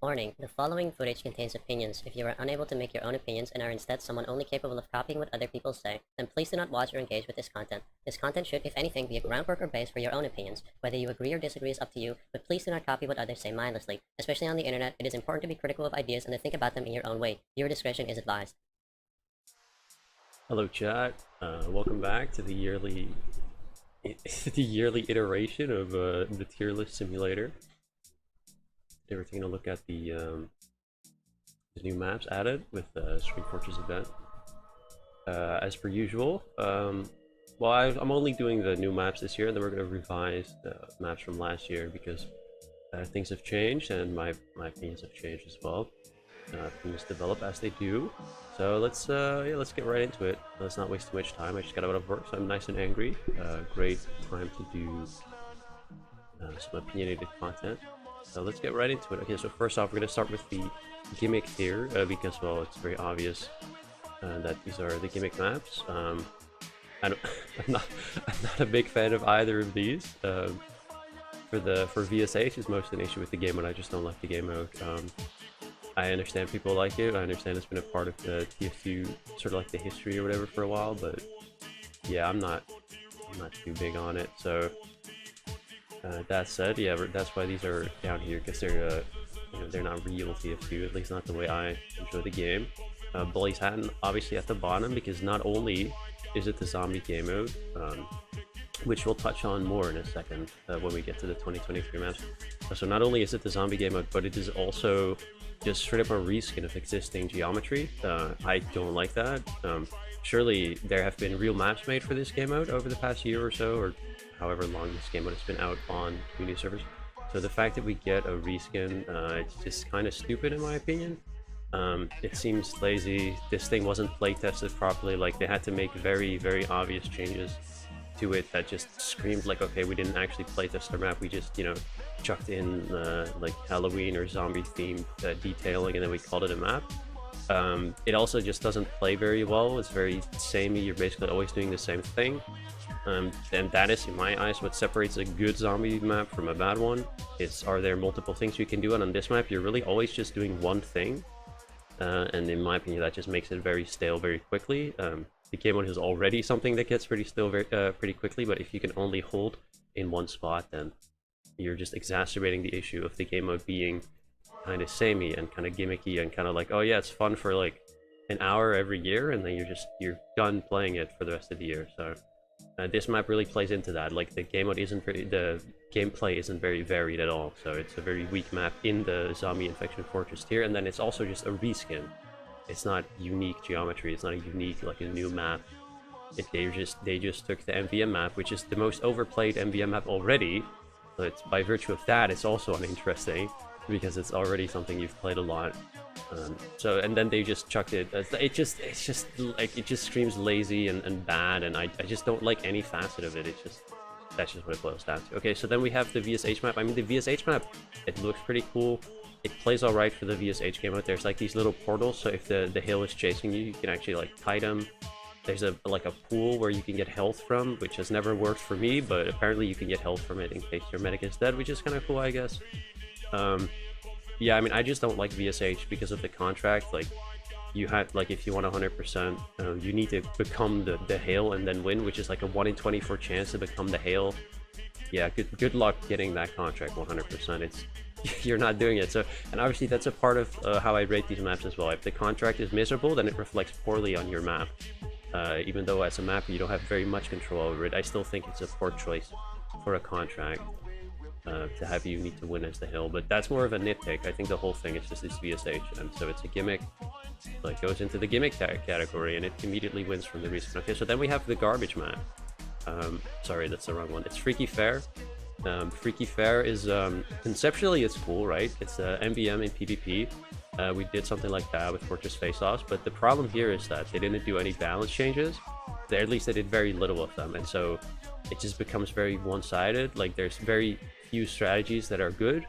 Warning, the following footage contains opinions. If you are unable to make your own opinions and are instead someone only capable of copying what other people say, then please do not watch or engage with this content. This content should, if anything, be a groundwork or base for your own opinions. Whether you agree or disagree is up to you, but please do not copy what others say mindlessly. Especially on the internet, it is important to be critical of ideas and to think about them in your own way. Viewer discretion is advised. Hello chat, welcome back to the yearly iteration of the tier list simulator. Today we're taking a look at the new maps added with the Spring Fortress event. As per usual, well I'm only doing the new maps this year, and then we're going to revise the maps from last year because things have changed and my opinions have changed as well. Things develop as they do. So let's get right into it. Let's not waste too much time. I just got out of work, so I'm nice and angry. Great time to do some opinionated content. So let's get right into it. Okay, so first off, we're gonna start with the gimmick here because, well, it's very obvious that these are the gimmick maps. I'm not a big fan of either of these. For VSH, it's mostly an issue with the game mode. I just don't like the game mode. I understand people like it. I understand it's been a part of the TF2 sort of like the history or whatever for a while, but yeah, I'm not too big on it. So that said, yeah, that's why these are down here, because they're they're not real TF2, at least not the way I enjoy the game. Bully's Hatton obviously at the bottom, because not only is it the zombie game mode, which we'll touch on more in a second when we get to the 2023 maps. So not only is it the zombie game mode, but it is also just straight up a reskin of existing geometry. I don't like that. Surely there have been real maps made for this game mode over the past year or so, or however long this game mode has been out on community servers. So the fact that we get a reskin, it's just kind of stupid in my opinion. It seems lazy. This thing wasn't play tested properly. Like, they had to make very, very obvious changes to it that just screamed like, okay, we didn't actually playtest our map, we just, chucked in like Halloween or zombie themed detailing, and then we called it a map. It also just doesn't play very well. It's very samey. You're basically always doing the same thing, and that is, in my eyes, what separates a good zombie map from a bad one. Are there multiple things you can do, and on this map you're really always just doing one thing, and in my opinion that just makes it very stale very quickly. The game mode is already something that gets pretty stale pretty quickly, but if you can only hold in one spot, then you're just exacerbating the issue of the game mode being kind of samey and kind of gimmicky and kind of like, oh yeah, it's fun for like an hour every year, and then you're done playing it for the rest of the year. So this map really plays into that. Like, the game mode the gameplay isn't very varied at all, so it's a very weak map in the zombie infection fortress tier, and then it's also just a reskin. It's not unique geometry. It's not a unique, like, a new map. They just took the MVM map, which is the most overplayed MVM map already. So it's, by virtue of that, it's also uninteresting because it's already something you've played a lot. And then they just chucked it. It just screams lazy and bad, and I just don't like any facet of it. That's just what it boils down to. Okay, so then we have the VSH map. I mean, the VSH map, it looks pretty cool. It plays alright for the VSH game mode. There's like these little portals, so if the hill is chasing you, you can actually like kite them. There's a pool where you can get health from, which has never worked for me, but apparently you can get health from it in case your medic is dead, which is kind of cool, I guess. Yeah, I mean, I just don't like VSH because of the contract. Like, you had, like, if you want 100%, you need to become the hail and then win, which is like a 1 in 24 chance to become the hail. Yeah, good luck getting that contract 100%. You're not doing it. So, and obviously that's a part of how I rate these maps as well. If the contract is miserable, then it reflects poorly on your map. Even though as a mapper you don't have very much control over it, I still think it's a poor choice for a contract to have you need to win as the hill. But that's more of a nitpick. I think the whole thing is just this VSH, and so it's a gimmick. Like, goes into the gimmick category, and it immediately wins from the reason. Okay, so then we have the garbage map. Sorry, that's the wrong one. It's Freaky Fair. Freaky Fair is conceptually it's cool, right? It's MVM in PvP. We did something like that with Fortress Face-Offs, but the problem here is that they didn't do any balance changes. At least they did very little of them, and so it just becomes very one-sided. Like, there's very few strategies that are good,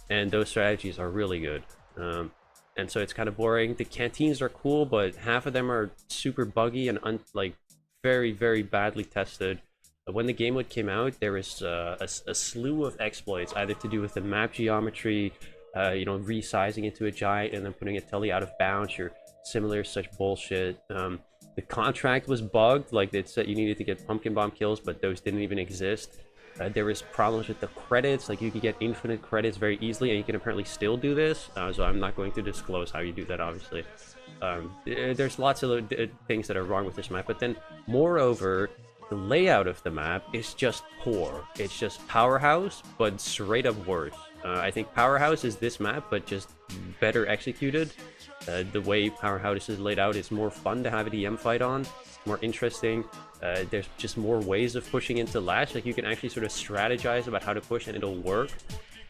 and those strategies are really good. And so it's kind of boring. The canteens are cool, but half of them are super buggy and like very, very badly tested. When the game mode came out, there was a slew of exploits, either to do with the map geometry you know, resizing into a giant and then putting it totally out of bounds or similar such bullshit. The contract was bugged, like it said you needed to get pumpkin bomb kills, but those didn't even exist. There was problems with the credits, like you could get infinite credits very easily, and you can apparently still do this, so I'm not going to disclose how you do that, obviously. There's lots of things that are wrong with this map, but then moreover, the layout of the map is just poor. It's just Powerhouse, but straight up worse. I think Powerhouse is this map, but just better executed. The way Powerhouse is laid out is more fun to have a DM fight on, more interesting. There's just more ways of pushing into Lash. Like you can actually sort of strategize about how to push and it'll work.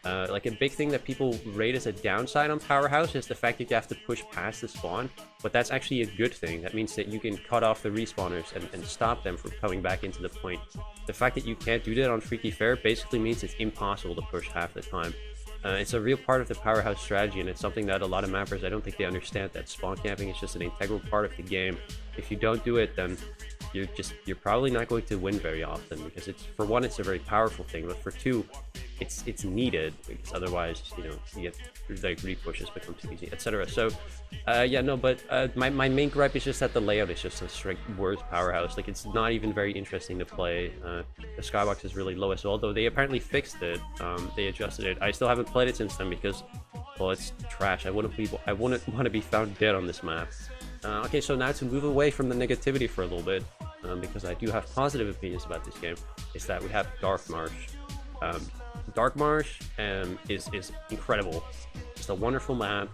Like a big thing that people rate as a downside on Powerhouse is the fact that you have to push past the spawn, but that's actually a good thing. That means that you can cut off the respawners and stop them from coming back into the point. The fact that you can't do that on Freaky Fair basically means it's impossible to push half the time. It's a real part of the Powerhouse strategy, and it's something that a lot of mappers, I don't think they understand, that spawn camping is just an integral part of the game. If you don't do it, then you're probably not going to win very often, because it's, for one, it's a very powerful thing, but for two, it's needed, because otherwise, you know, you get like repushes become too easy, etc. So yeah, no, but my main gripe is just that the layout is just a straight worse Powerhouse. Like it's not even very interesting to play. The skybox is really low as well, though they apparently fixed it. They adjusted it. I still haven't played it since then because, well, it's trash. I wouldn't want to be found dead on this map. Okay, so now to move away from the negativity for a little bit, because I do have positive opinions about this game, is that we have Dark Marsh. Dark Marsh is incredible. Just a wonderful map.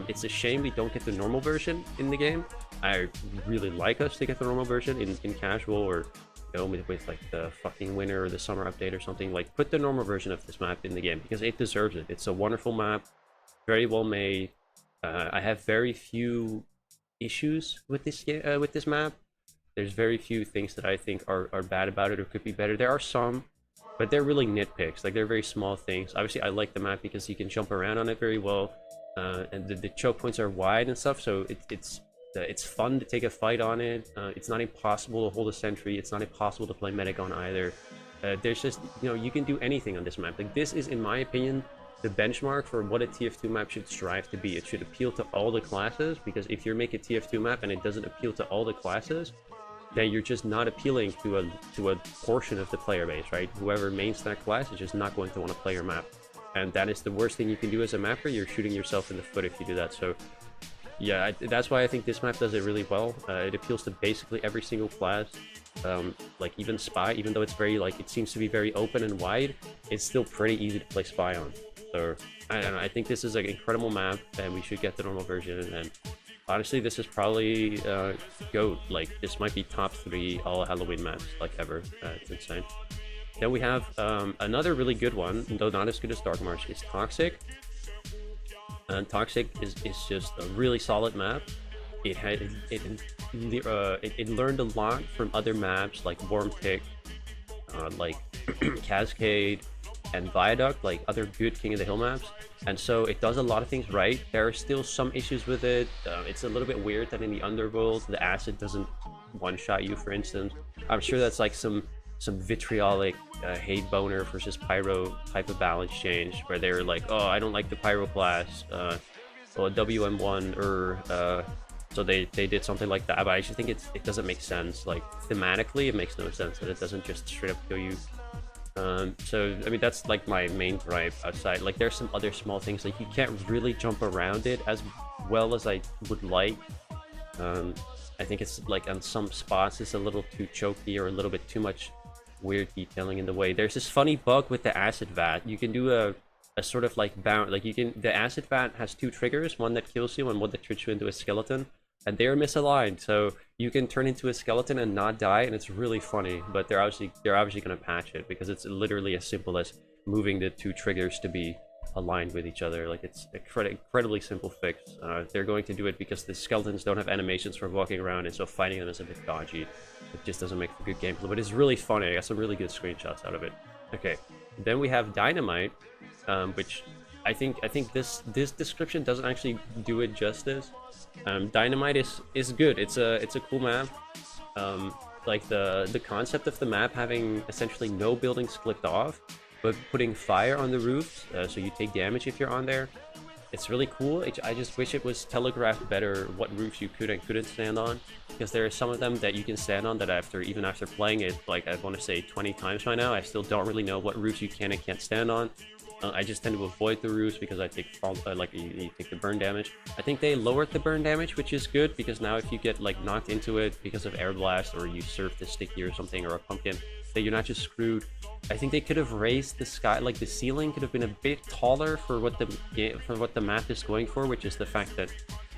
It's a shame we don't get the normal version in the game. I really like us to get the normal version in casual, or you know, with like the fucking winter or the summer update or something. Like, put the normal version of this map in the game because it deserves it. It's a wonderful map, very well made. I have very few issues with this game, with this map. There's very few things that I think are bad about it or could be better. There are some, but they're really nitpicks. Like, they're very small things. Obviously, I like the map because you can jump around on it very well, and the choke points are wide and stuff, so it's fun to take a fight on it. It's not impossible to hold a sentry. It's not impossible to play medic on either. There's just, you know, you can do anything on this map. Like, this is, in my opinion, the benchmark for what a TF2 map should strive to be. It should appeal to all the classes, because if you make a TF2 map and it doesn't appeal to all the classes, then you're just not appealing to a portion of the player base, right? Whoever mains that class is just not going to want to play your map, and that is the worst thing you can do as a mapper. You're shooting yourself in the foot if you do that. So yeah, that's why I think this map does it really well. It appeals to basically every single class. Like even Spy, even though it's very, like, it seems to be very open and wide, it's still pretty easy to play Spy on. So I don't know, I think this is an incredible map, and we should get the normal version. And honestly, this is probably GOAT. Like, this might be top 3 all Halloween maps, like, ever. It's insane. Then we have another really good one, though not as good as Dark Marsh, is Toxic. And Toxic is just a really solid map. It learned a lot from other maps like Worm Tick, like Cascade, and Viaduct, like other good King of the Hill maps. And so it does a lot of things right. There are still some issues with it. It's a little bit weird that in the Underworld, the acid doesn't one-shot you, for instance. I'm sure that's like some vitriolic hate boner versus pyro type of balance change, where they're like, oh, I don't like the pyro class, well, WM1, or so they did something like that. But I actually think it doesn't make sense. Like, thematically, it makes no sense that it doesn't just straight up kill you. So I mean, that's like my main gripe. Outside, like, there's some other small things, like you can't really jump around it as well as I would like. I think it's like on some spots it's a little too choky, or a little bit too much weird detailing in the way. There's this funny bug with the acid vat. You can do a sort of like bound, like the acid vat has 2 triggers, one that kills you and one that turns you into a skeleton, and they're misaligned, so you can turn into a skeleton and not die, and it's really funny. But they're obviously going to patch it, because it's literally as simple as moving the 2 triggers to be aligned with each other. Like, it's incredibly simple fix. They're going to do it because the skeletons don't have animations for walking around, and so fighting them is a bit dodgy. It just doesn't make for good gameplay, but it's really funny. I got some really good screenshots out of it. Okay, then we have Dynamite, which I think this description doesn't actually do it justice. Dynamite is good. It's a cool map. Like the concept of the map having essentially no buildings clipped off, but putting fire on the roofs, so you take damage if you're on there. It's really cool. I just wish it was telegraphed better what roofs you could and couldn't stand on, because there are some of them that you can stand on that even after playing it, like I want to say 20 times by now, I still don't really know what roofs you can and can't stand on. I just tend to avoid the roofs because I take you take the burn damage. I think they lowered the burn damage, which is good, because now if you get like knocked into it because of air blast, or you surf the sticky or something, or a pumpkin, that you're not just screwed. I think they could have raised the sky, like the ceiling could have been a bit taller for what the map is going for, which is the fact that,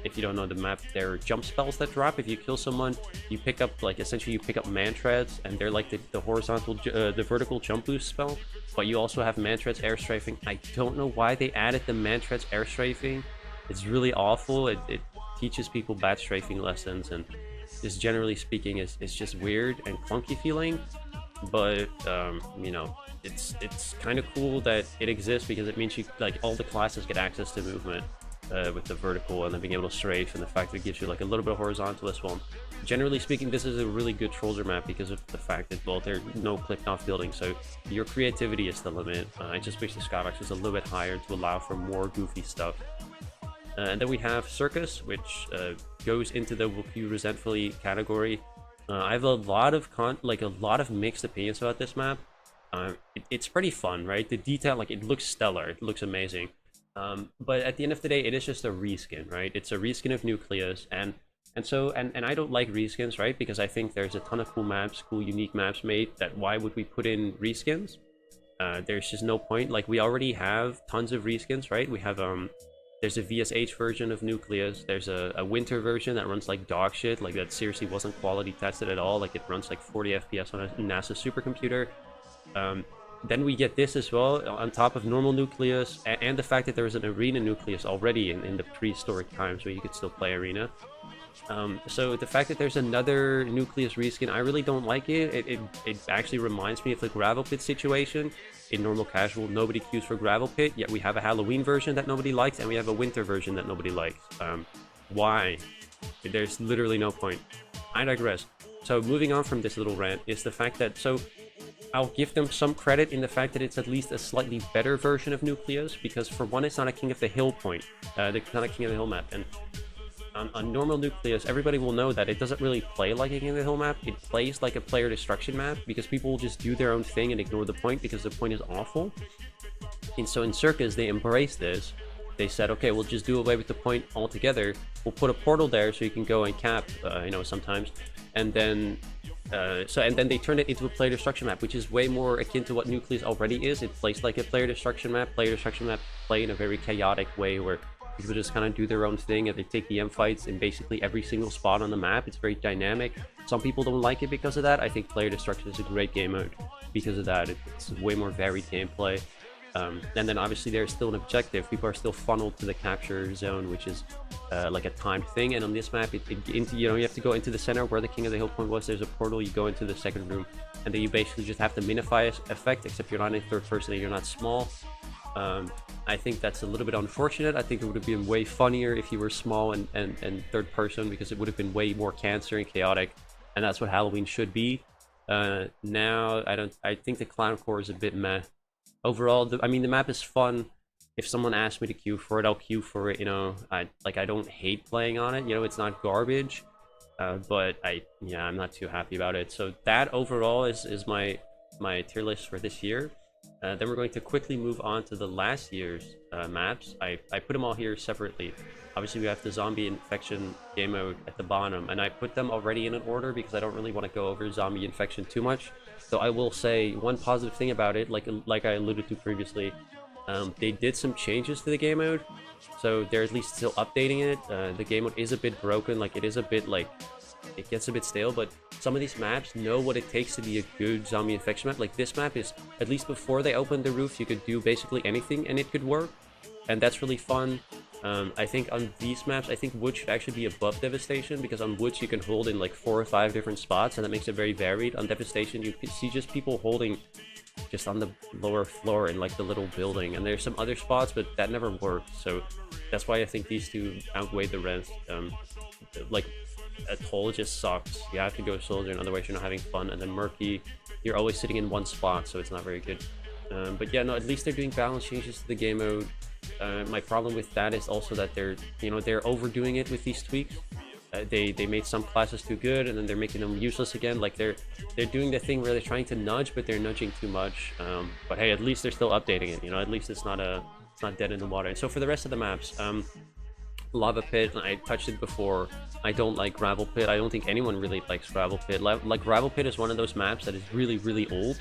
if you don't know the map, there are jump spells that drop. If you kill someone, you pick up, like, essentially you pick up man-treads, and they're like the horizontal, the vertical jump boost spell. But you also have man-treads air strafing. I don't know why they added the man-treads air strafing. It's really awful. It teaches people bad strafing lessons, and just generally speaking, it's just weird and clunky feeling. But you know, it's kind of cool that it exists, because it means all the classes get access to movement. With the vertical and then being able to strafe, and the fact that it gives you like a little bit of horizontal as well. Generally speaking, this is a really good troller map because of the fact that, well, there are no clipped off buildings, so your creativity is the limit. I just wish the skybox was a little bit higher to allow for more goofy stuff. And then we have Circus, which goes into the "will you resentfully" category. I have a lot of mixed opinions about this map. It's pretty fun, right? The detail, like, it looks stellar, it looks amazing. But at the end of the day, it is just a reskin, right? It's a reskin of Nucleus, and I don't like reskins, right? Because I think there's a ton of cool maps, cool unique maps made, that why would we put in reskins? There's just no point. Like, we already have tons of reskins, right? We have there's a VSH version of Nucleus, there's a winter version that runs like dog shit, like that seriously wasn't quality tested at all, like it runs like 40 FPS on a NASA supercomputer. Then we get this as well, on top of normal Nucleus, and the fact that there was an arena Nucleus already in the prehistoric times where you could still play arena. So the fact that there's another Nucleus reskin, I really don't like it. It actually reminds me of the Gravel Pit situation. In normal casual, nobody queues for Gravel Pit, yet we have a Halloween version that nobody likes, and we have a winter version that nobody likes. Why? There's literally no point. I digress. So moving on from this little rant is the fact that, I'll give them some credit in the fact that it's at least a slightly better version of Nucleus, because for one, it's not a King of the Hill point. It's not a King of the Hill map, and on normal Nucleus, everybody will know that it doesn't really play like a King of the Hill map. It plays like a player destruction map, because people will just do their own thing and ignore the point because the point is awful. And so in Circus, they embraced this. They said, okay, we'll just do away with the point altogether. We'll put a portal there so you can go and cap, sometimes, and then they turned it into a player destruction map, which is way more akin to what Nucleus already is. It plays like a player destruction map. Player destruction map play in a very chaotic way where people just kind of do their own thing, and they take the M fights in basically every single spot on the map. It's very dynamic. Some people don't like it because of that. I think player destruction is a great game mode because of that. It's way more varied gameplay. And then obviously there's still an objective. People are still funneled to the capture zone, which is like a timed thing. And on this map, you have to go into the center where the King of the Hill point was. There's a portal. You go into the second room, and then you basically just have the minify effect, except you're not in third person and you're not small. I think that's a little bit unfortunate. I think it would have been way funnier if you were small and third person, because it would have been way more cancer and chaotic, and that's what Halloween should be. Now I think the clown core is a bit meh. Overall, the map is fun. If someone asks me to queue for it, I'll queue for it. I don't hate playing on it. It's not garbage, but I'm not too happy about it. So that overall is my tier list for this year. Then we're going to quickly move on to the last year's maps. I put them all here separately. Obviously, we have the zombie infection game mode at the bottom, and I put them already in an order because I don't really want to go over zombie infection too much. So I will say one positive thing about it, like I alluded to previously, they did some changes to the game mode, so they're at least still updating it. The game mode is a bit broken, it is a bit it gets a bit stale, but some of these maps know what it takes to be a good zombie infection map. Like this map is, at least before they opened the roof, you could do basically anything and it could work, and that's really fun. I think on these maps, I think wood should actually be above devastation, because on woods you can hold in like 4 or 5 different spots, and that makes it very varied. On devastation, you can see just people holding just on the lower floor in like the little building, and there's some other spots, but that never worked. So that's why I think these two outweigh the rest. Like Atoll just sucks. You have to go soldier, and otherwise you're not having fun. And then murky, you're always sitting in one spot, so it's not very good. But yeah, no, at least they're doing balance changes to the game mode. My problem with that is also that they're overdoing it with these tweaks. They made some classes too good, and then they're making them useless again. Like they're doing the thing where they're trying to nudge, but they're nudging too much. But hey, at least they're still updating it. You know, at least it's not dead in the water. And so for the rest of the maps, lava pit, I touched it before. I don't like gravel pit. I don't think anyone really likes gravel pit. Like gravel pit is one of those maps that is really, really old,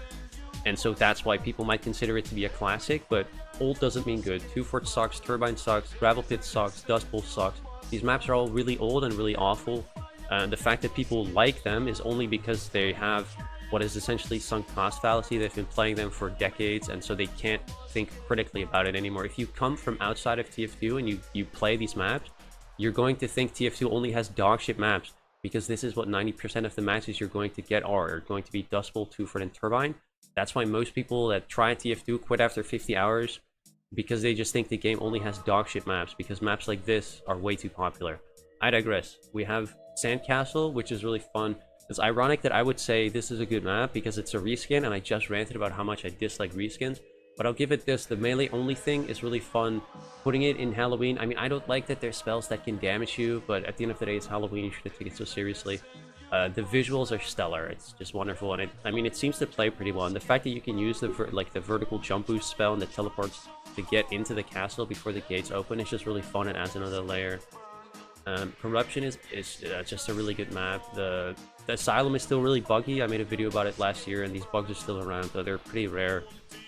and so that's why people might consider it to be a classic. But old doesn't mean good. Two Fort sucks, Turbine sucks, gravel pit sucks, Dust Bowl sucks. These maps are all really old and really awful. The fact that people like them is only because they have what is essentially sunk cost fallacy. They've been playing them for decades, and so they can't think critically about it anymore. If you come from outside of TF2 and you play these maps, you're going to think TF2 only has dogshit maps, because this is what 90% of the matches you're going to get are going to be Dust Bowl, Two Fort, and Turbine. That's why most people that try TF2 quit after 50 hours, because they just think the game only has dogshit maps, because maps like this are way too popular. I digress. We have Sandcastle, which is really fun. It's ironic that I would say this is a good map because it's a reskin, and I just ranted about how much I dislike reskins. But I'll give it this, the melee only thing is really fun. Putting it in Halloween, I mean, I don't like that there's spells that can damage you, but at the end of the day, it's Halloween, you shouldn't take it so seriously. The visuals are stellar, it's just wonderful, and it seems to play pretty well. And the fact that you can use the vertical jump boost spell and the teleports to get into the castle before the gates open is just really fun and adds another layer. Corruption is just a really good map. The Asylum is still really buggy. I made a video about it last year, and these bugs are still around, though they're pretty rare.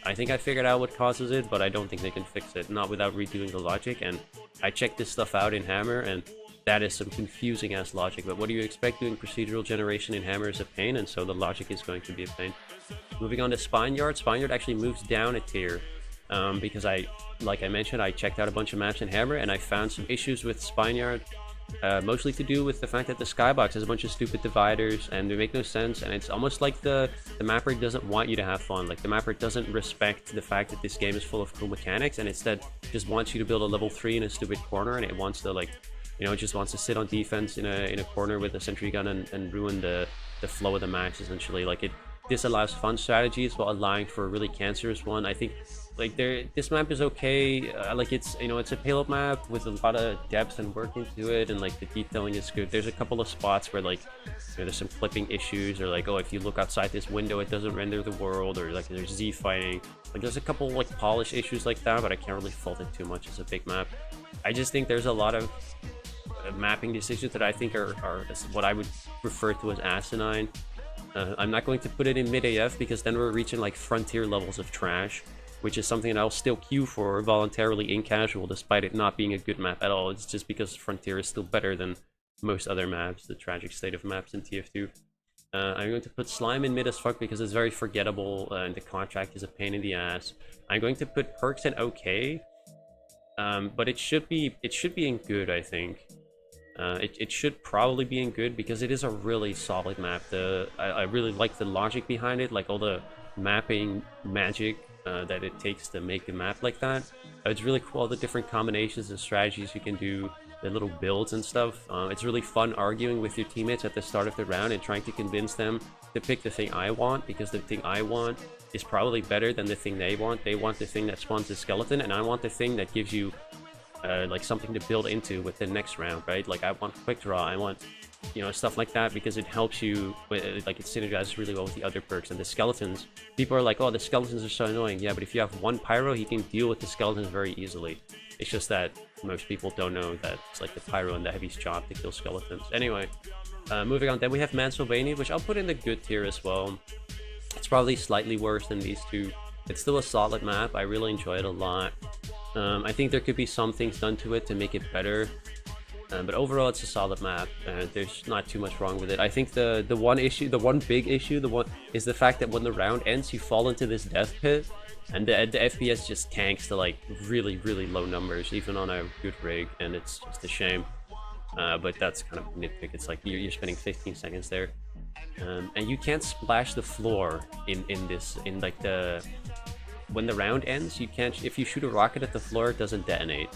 I think I figured out what causes it, but I don't think they can fix it, not without redoing the logic. And I checked this stuff out in Hammer, and that is some confusing ass logic. But what do you expect? Doing procedural generation in Hammer is a pain, and so the logic is going to be a pain. Moving on to Spineyard. Spineyard actually moves down a tier, because like I mentioned, I checked out a bunch of maps in Hammer, and I found some issues with Spineyard. Mostly to do with the fact that the skybox has a bunch of stupid dividers and they make no sense, and it's almost like the mapper doesn't want you to have fun. Like the mapper doesn't respect the fact that this game is full of cool mechanics, and instead just wants you to build a level 3 in a stupid corner, and it wants to, like, you know, it just wants to sit on defense in a corner with a sentry gun and ruin the flow of the match, essentially. Like, it disallows fun strategies while allowing for a really cancerous one. I think, like, this map is okay. Like, it's, you know, it's a payload map with a lot of depth and work into it, and like the detailing is good. There's a couple of spots where, like, you know, there's some clipping issues, or like, oh, if you look outside this window it doesn't render the world, or like there's Z fighting. Like, there's a couple like polish issues like that, but I can't really fault it too much. It's a big map. I just think there's a lot of mapping decisions that I think are what I would refer to as asinine. I'm not going to put it in mid AF because then we're reaching like frontier levels of trash, which is something that I'll still queue for voluntarily in casual, despite it not being a good map at all. It's just because Frontier is still better than most other maps, the tragic state of maps in TF2. I'm going to put Slime in mid as fuck because it's very forgettable, and the contract is a pain in the ass. I'm going to put Perks in okay, but it should be in good, I think. It should probably be in good because it is a really solid map. I really like the logic behind it, like all the mapping magic that it takes to make a map like that. It's really cool, all the different combinations and strategies you can do, the little builds and stuff. It's really fun arguing with your teammates at the start of the round and trying to convince them to pick the thing I want, because the thing I want is probably better than the thing they want. They want the thing that spawns the skeleton, and I want the thing that gives you like something to build into with the next round, right? Like, I want quick draw, I want, you know, stuff like that, because it helps you with, like, it synergizes really well with the other perks. And the skeletons, people are like, oh, the skeletons are so annoying. Yeah, but if you have one pyro, he can deal with the skeletons very easily. It's just that most people don't know that it's like the pyro and the heavy's job to kill skeletons. Anyway, moving on, then we have Mansylvania, which I'll put in the good tier as well. It's probably slightly worse than these two. It's still a solid map. I really enjoy it a lot. I think there could be some things done to it to make it better, but overall it's a solid map. There's not too much wrong with it. I think the one big issue is the fact that when the round ends, you fall into this death pit, and the FPS just tanks to like really, really low numbers, even on a good rig, and it's just a shame. But that's kind of a nitpick. It's like you're spending 15 seconds there, and you can't splash the floor in like when the round ends. You can't, if you shoot a rocket at the floor, it doesn't detonate,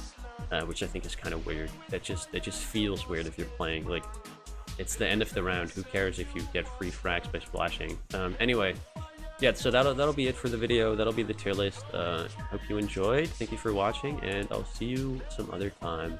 which I think is kind of weird. That just feels weird if you're playing, like, it's the end of the round, who cares if you get free frags by splashing. Anyway, yeah, so that'll be it for the video. That'll be the tier list. Hope you enjoyed. Thank you for watching, and I'll see you some other time.